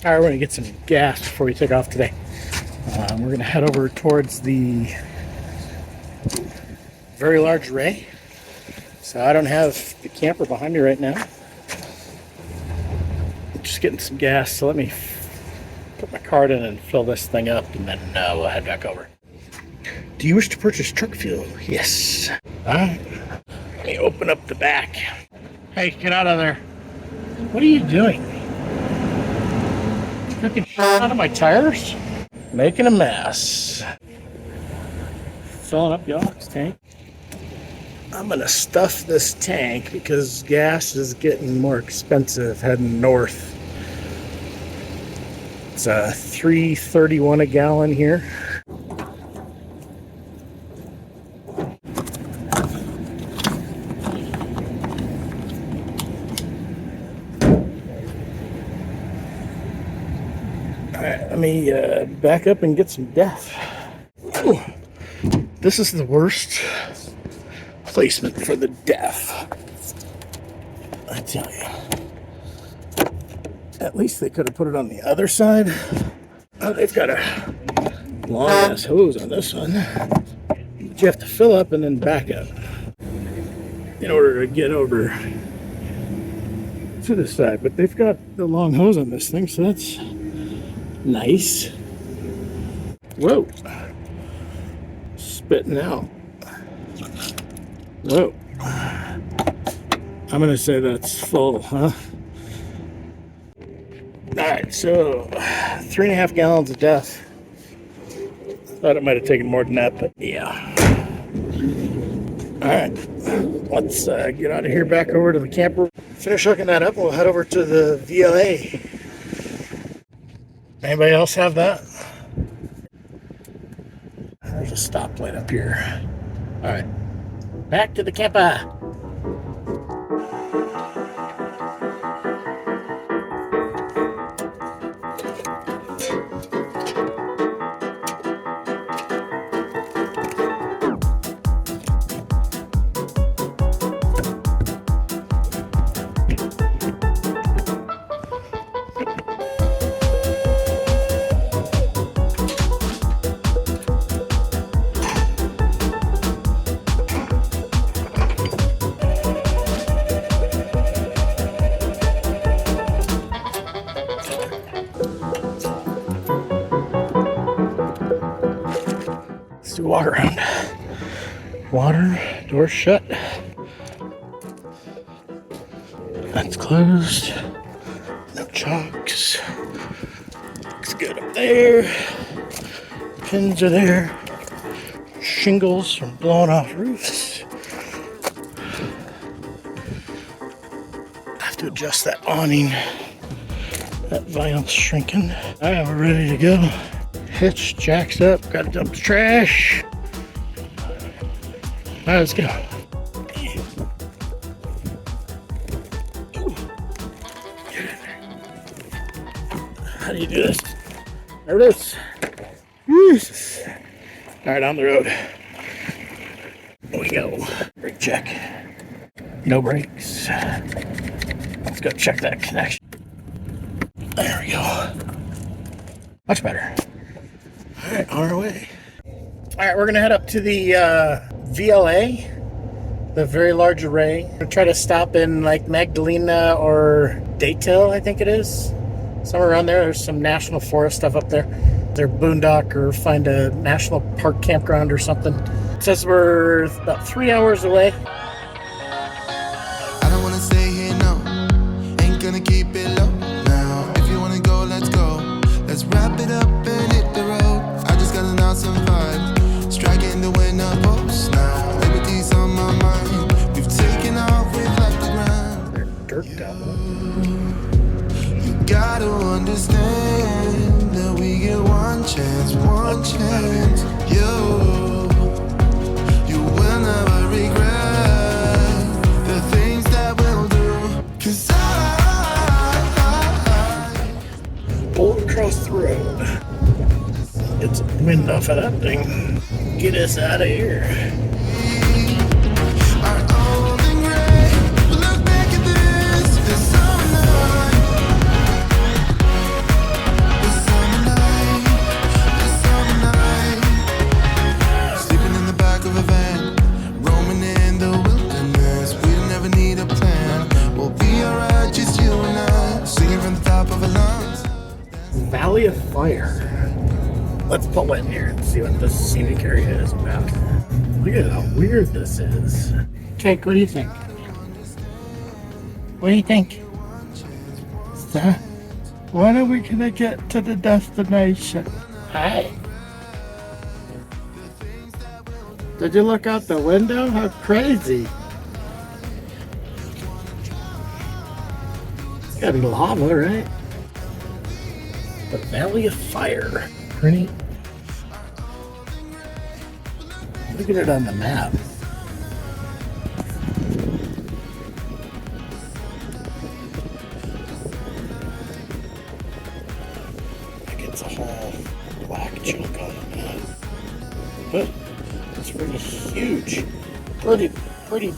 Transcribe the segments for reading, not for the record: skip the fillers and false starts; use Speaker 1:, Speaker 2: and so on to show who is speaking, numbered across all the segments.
Speaker 1: All right, we're gonna get some gas before we take off today. We're gonna head over towards the Very Large Array. So I don't have the camper behind me right now. I'm just getting some gas, so let me put my card in and fill this thing up, and then we'll head back over. Do you wish to purchase truck fuel? Yes. All right. Let me open up the back. Hey, get out of there. What are you doing? Freaking shit out of my tires? Making a mess. Filling up the aux tank. I'm gonna stuff this tank because gas is getting more expensive heading north. It's a $3.31 a gallon here. All right, let me back up and get some def. Ooh, this is the worst placement for the def, I tell you. At least they could have put it on the other side. Oh, they've got a long ass hose on this one, but you have to fill up and then back up in order to get over to the side. But they've got the long hose on this thing, so that's nice. Whoa, spitting out. Whoa, I'm gonna say that's full, huh? All right, so 3.5 gallons of def. Thought it might have taken more than that, but yeah. All right, let's get out of here, back over to the camper. Finish hooking that up, and we'll head over to the VLA. Anybody else have that? There's a stoplight up here. All right, back to the camper. Do a walk around. Water, door shut. That's closed. No chocks. Looks good up there. Pins are there. Shingles from blowing off roofs. I have to adjust that awning. That vinyl's shrinking. All right, we're ready to go. Hitch jacks up, gotta dump the trash. All right, let's go. Get in there. How do you do this? There it is. Jesus. All right, on the road. Here we go. Brake check. No brakes. Let's go check that connection. There we go. Much better. All right, on our way. All right, we're gonna head up to the VLA, the Very Large Array. We're gonna try to stop in like Magdalena or Dayton, I think it is. Somewhere around there. There's some national forest stuff up there. Their boondock, or find a national park campground or something. It says we're about 3 hours away.
Speaker 2: I don't wanna stay here, no. Ain't gonna keep it low. Now, if you wanna go, let's go. Let's wrap it up and hit the road. I just got an awesome vibe, striking the winner post now. Liberty's on my mind. We've taken off, we've left the ground.
Speaker 1: They're dirt down.
Speaker 2: You gotta understand that we get one chance, one chance. You will never regret the things that we'll do. 'Cause
Speaker 1: Pull across the road. Get some wind off of that thing. Get us out of here.
Speaker 2: are old and gray. But look back at this summer. top of a lungs.
Speaker 1: Valley of Fire. Let's pull in here and see what this scenic area is about. Look at how weird this is. Jake, what do you think? What do you think? So, when are we gonna get to the destination? Hi. Did you look out the window? How crazy. It's gotta be lava, right? The Valley of Fire. Pretty. Look at it on the map. Like it's a whole black chunk on the map. But it's pretty huge. Pretty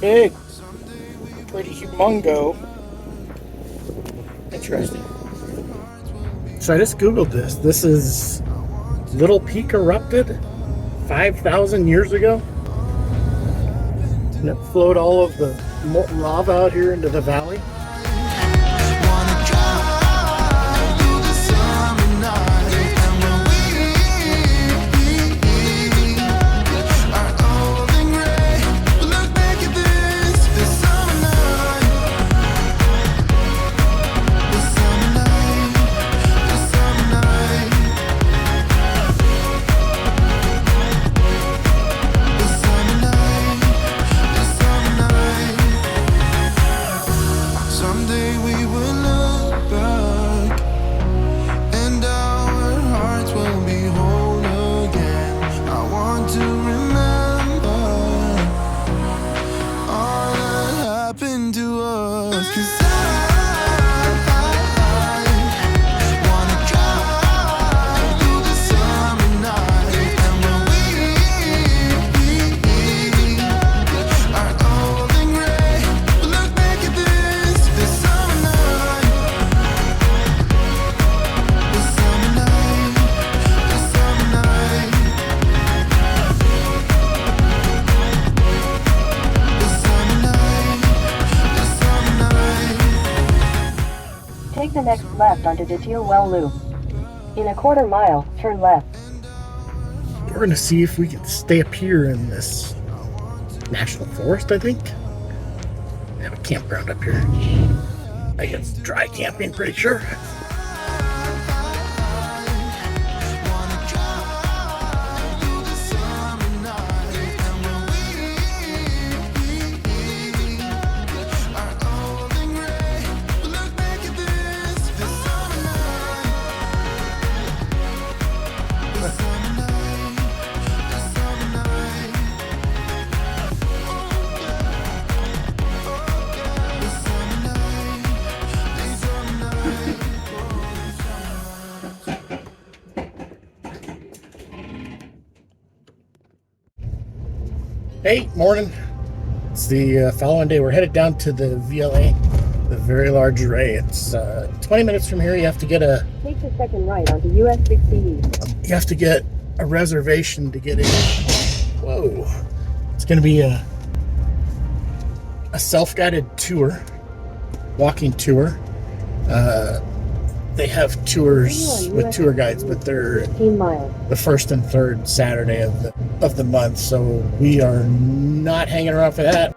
Speaker 1: big. Pretty humongo. Interesting. So I just Googled this. This is Little Peak erupted 5,000 years ago. And it flowed all of the molten lava out here into the valley.
Speaker 2: Wanna drive through the summer night, and when we are old and gray, we'll look back at this summer night. This summer night, this summer night. This summer night, this summer night. Someday we will look back, and our hearts will be whole again. I want to remember all that happened to us. 'Cause I wanna drive through the summer night, and when we are old and gray, we'll look back at this summer night. This summer night, this summer night. This summer night, this summer night.
Speaker 3: Take the next left onto Detil Well Loop. In a quarter mile, turn left.
Speaker 1: We're gonna see if we can stay up here in this national forest, I think. They have a campground up here. I guess dry camping, pretty sure.
Speaker 2: Wanna drive through the summer night, and when we are old and gray, we'll look back at this summer night. This summer night, this summer night. This summer night, this summer night.
Speaker 1: Hey, morning. It's the following day. We're headed down to the VLA, the Very Large Array. It's 20 minutes from here. You have to get a
Speaker 3: Take the second right onto US 60
Speaker 1: reservation to get in. Whoa! It's going to be a self-guided tour, walking tour. They have tours with tour guides, but they're
Speaker 3: 15 miles.
Speaker 1: the first and third Saturday of the month, so we are not hanging around for that.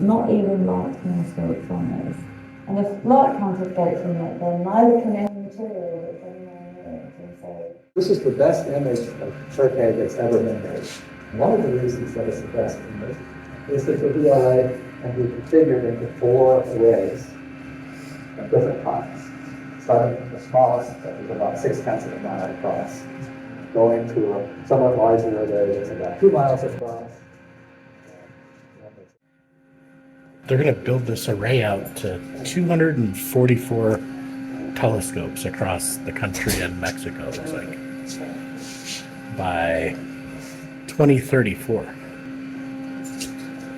Speaker 4: Not even light can escape from this. And if light can't escape from it, then neither can any material that's anywhere near it. And so
Speaker 5: This is the best image of Turkey that's ever been made. One of the reasons that it's the best image is that the VLA can be configured into 4 arrays of different kinds. Starting from the smallest, that is about 6/10 of a mile across, going to a somewhat larger array that's about 2 miles across,
Speaker 1: they're going to build this array out to 244 telescopes across the country and Mexico, it looks like, by 2034.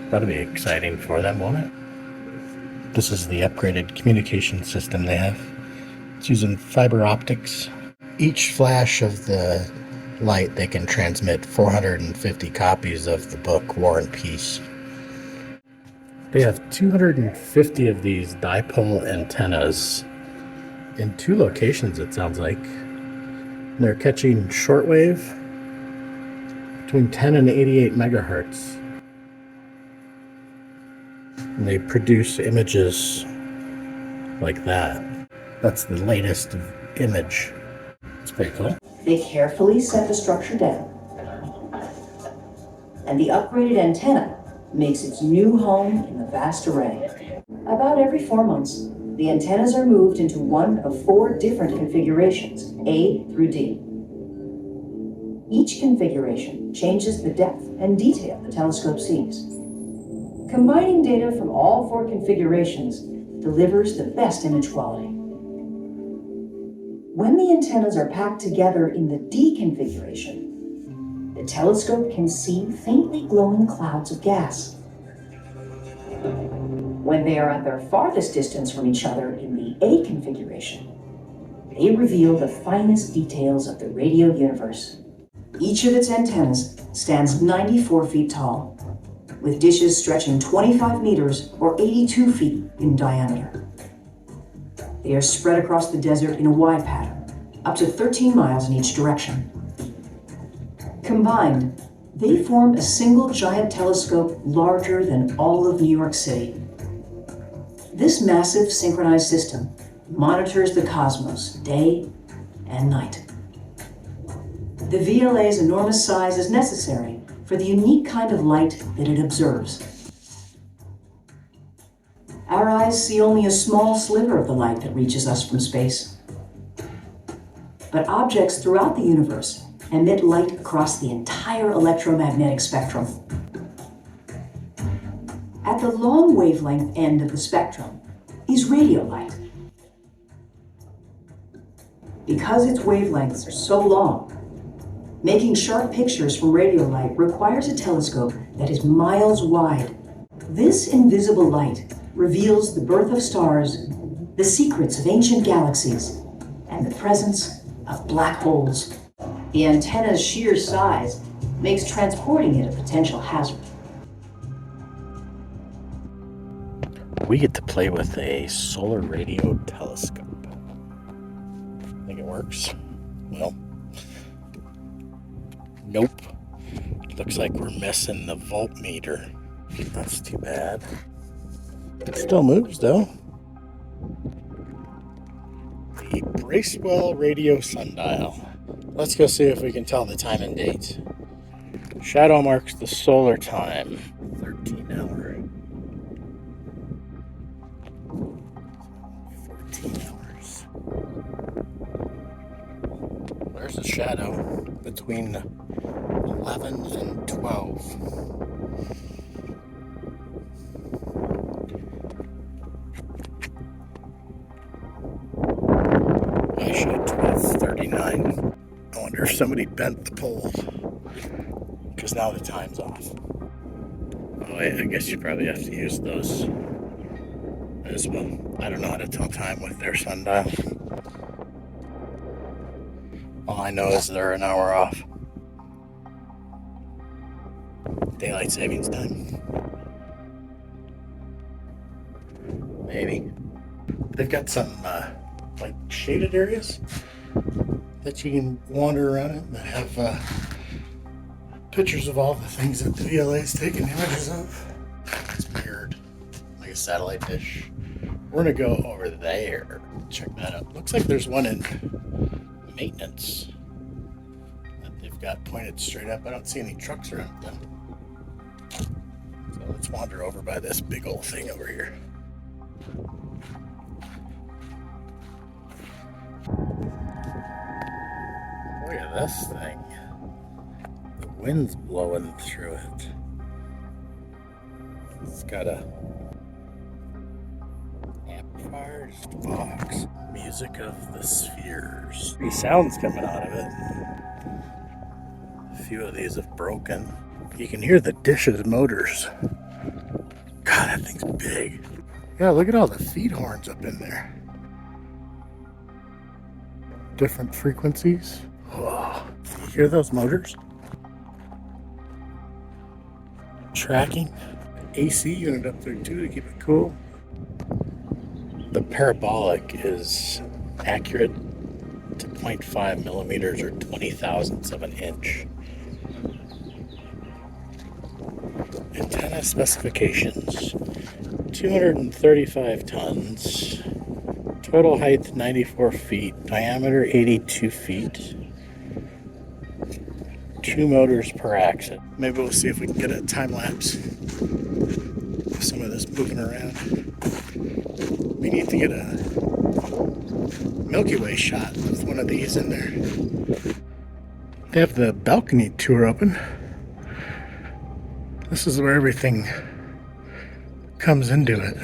Speaker 1: That'll be exciting for them, won't it? This is the upgraded communication system they have. It's using fiber optics. Each flash of the light, they can transmit 450 copies of the book War and Peace. They have 250 of these dipole antennas in 2 locations, it sounds like. And they're catching shortwave between 10 and 88 megahertz. And they produce images like that. That's the latest image. It's pretty cool.
Speaker 6: They carefully set the structure down, and the upgraded antenna makes its new home in the vast array. About every 4 months, the antennas are moved into one of 4 different configurations, A through D. Each configuration changes the depth and detail the telescope sees. Combining data from all 4 configurations delivers the best image quality. When the antennas are packed together in the D configuration, the telescope can see faintly glowing clouds of gas. When they are at their farthest distance from each other in the A configuration, they reveal the finest details of the radio universe. Each of its antennas stands 94 feet tall, with dishes stretching 25 meters or 82 feet in diameter. They are spread across the desert in a Y pattern, up to 13 miles in each direction. Combined, they form a single giant telescope larger than all of New York City. This massive synchronized system monitors the cosmos day and night. The VLA's enormous size is necessary for the unique kind of light that it observes. Our eyes see only a small sliver of the light that reaches us from space. But objects throughout the universe emit light across the entire electromagnetic spectrum. At the long wavelength end of the spectrum is radio light. Because its wavelengths are so long, making sharp pictures from radio light requires a telescope that is miles wide. This invisible light reveals the birth of stars, the secrets of ancient galaxies, and the presence of black holes. The antenna's sheer size makes transporting it a potential hazard.
Speaker 1: We get to play with a solar radio telescope. Think it works? Well, nope. Looks like we're missing the voltmeter. That's too bad. It still moves though. The Bracewell radio sundial. Let's go see if we can tell the time and date. Shadow marks the solar time. 13 hour. 14 hours. There's a shadow between 11 and 12. I showed 12:39. I wonder if somebody bent the pole, because now the time's off. Oh, I guess you probably have to use those as well. I don't know how to tell time with their sundial. All I know is they're an hour off. Daylight savings time. Maybe. They've got some like shaded areas that you can wander around in that have pictures of all the things that the VLA is taking images of. It's weird. Like a satellite dish. We're gonna go over there. Check that out. Looks like there's one in maintenance that they've got pointed straight up. I don't see any trucks around them. So let's wander over by this big old thing over here. Look at this thing. The wind's blowing through it. It's got a Fire, just fogs. Music of the spheres. Three sounds coming out of it. A few of these have broken. You can hear the dish's motors. God, that thing's big. Yeah, look at all the feed horns up in there. Different frequencies. Whoa. You hear those motors? Tracking. AC unit up there too to keep it cool. The parabolic is accurate to 0.5 millimeters or 20,000ths of an inch. Antenna specifications: 235 tons, total height 94 feet, diameter 82 feet, 2 motors per axis. Maybe we'll see if we can get a time lapse of some of this moving around. We need to get a Milky Way shot with one of these in there. They have the balcony tour open. This is where everything comes into it.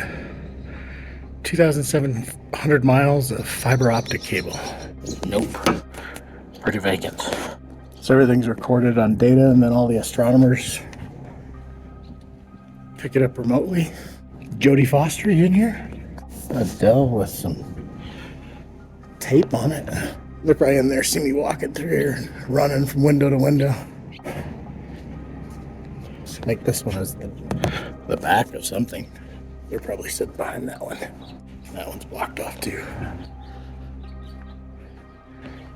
Speaker 1: 2,700 miles of fiber optic cable. Nope. Pretty vacant. So everything's recorded on data, and then all the astronomers pick it up remotely. Jodie Foster, you in here? Adele with some tape on it. They're probably in there, see me walking through here, running from window to window. Let's make this one as the back of something. They're probably sitting behind that one. That one's blocked off too.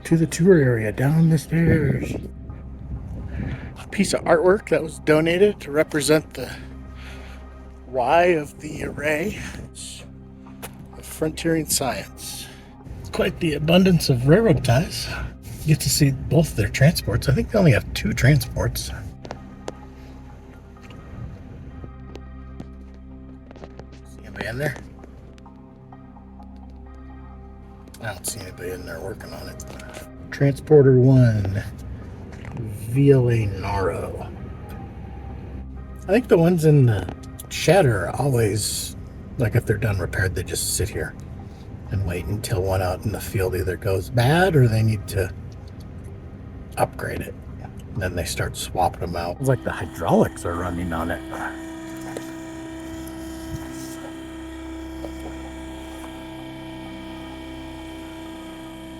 Speaker 1: To the tour area, down the stairs. A piece of artwork that was donated to represent the Y of the array. Of frontiering science. It's quite the abundance of railroad ties. You get to see both their transports. I think they only have 2 transports. See anybody in there? I don't see anybody in there working on it. Transporter 1, VLA Naro. I think the ones in the shed are always, like if they're done repaired, they just sit here and wait until one out in the field either goes bad or they need to upgrade it. And then they start swapping them out. It's like the hydraulics are running on it.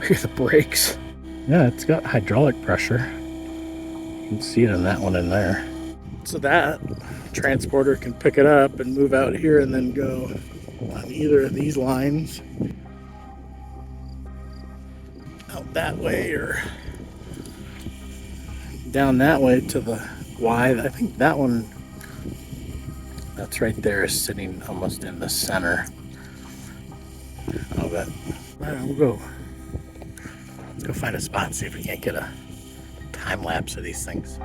Speaker 1: Look at the brakes. Yeah, it's got hydraulic pressure. You can see it in that one in there. So that transporter can pick it up and move out here and then go on either of these lines out that way or down that way to the Y. I think that one that's right there is sitting almost in the center of it. We'll go find a spot and see if we can't get a time lapse of these things.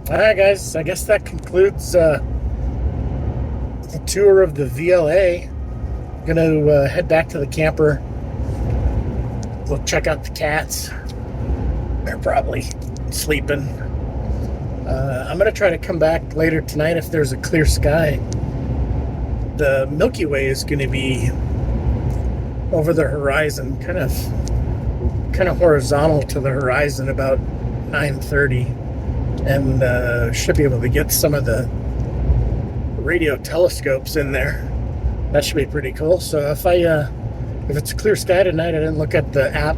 Speaker 1: Alright guys, I guess that concludes the tour of the VLA. I'm gonna head back to the camper. We'll check out the cats. They're probably sleeping. I'm gonna try to come back later tonight if there's a clear sky. The Milky Way is gonna be over the horizon, kind of horizontal to the horizon about 9:30. And should be able to get some of the radio telescopes in there. That should be pretty cool. So if it's a clear sky tonight, I didn't look at the app,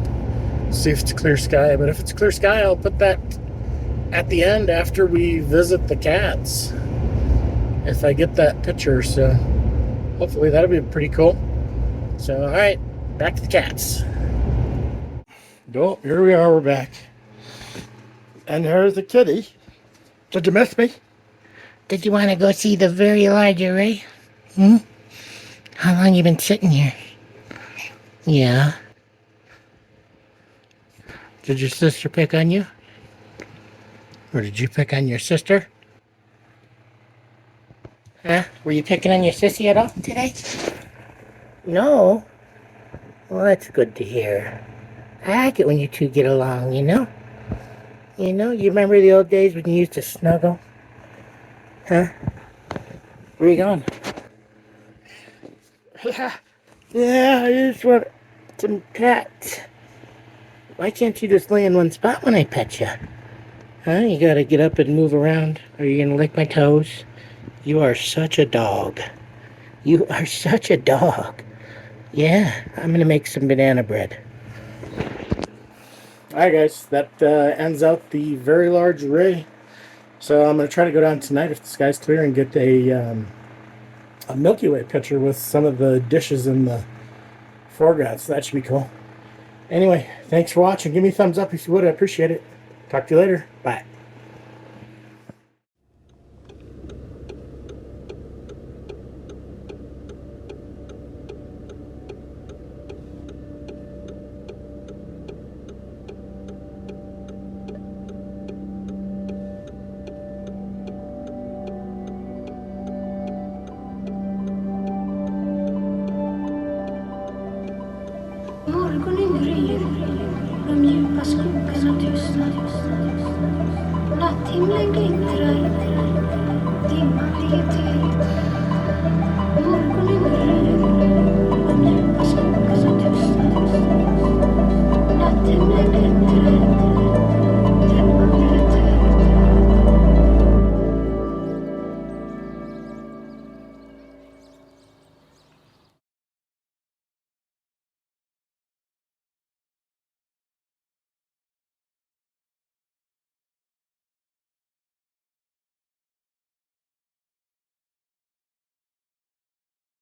Speaker 1: see if it's a clear sky, but if it's a clear sky, I'll put that at the end after we visit the cats, if I get that picture. So hopefully that'll be pretty cool. So all right, back to the cats. Oh, here we are, we're back. And here's the kitty. Did you miss me? Did you want to go see the very large array? How long you been sitting here? Yeah. Did your sister pick on you? Or did you pick on your sister? Huh? Were you picking on your sissy at all today? No? Well, that's good to hear. I like it when you two get along, you know? You remember the old days when you used to snuggle? Huh? Where are you going? Yeah, I just want some pets. Why can't you just lay in one spot when I pet you? Huh? You gotta get up and move around. Are you gonna lick my toes? You are such a dog. You are such a dog. Yeah, I'm gonna make some banana bread. Alright guys, that ends out the very large array. So I'm gonna try to go down tonight if the sky's clear and get a Milky Way picture with some of the dishes in the foreground. So that should be cool. Anyway, thanks for watching. Give me a thumbs up if you would. I appreciate it. Talk to you later. Bye.
Speaker 7: Morgonen gryr, de djupa skogarna tystnar. Natthimlen glittrar, dimman ligger till. Morgonen gryr, de djupa skogarna tystnar. Natthimlen glittrar.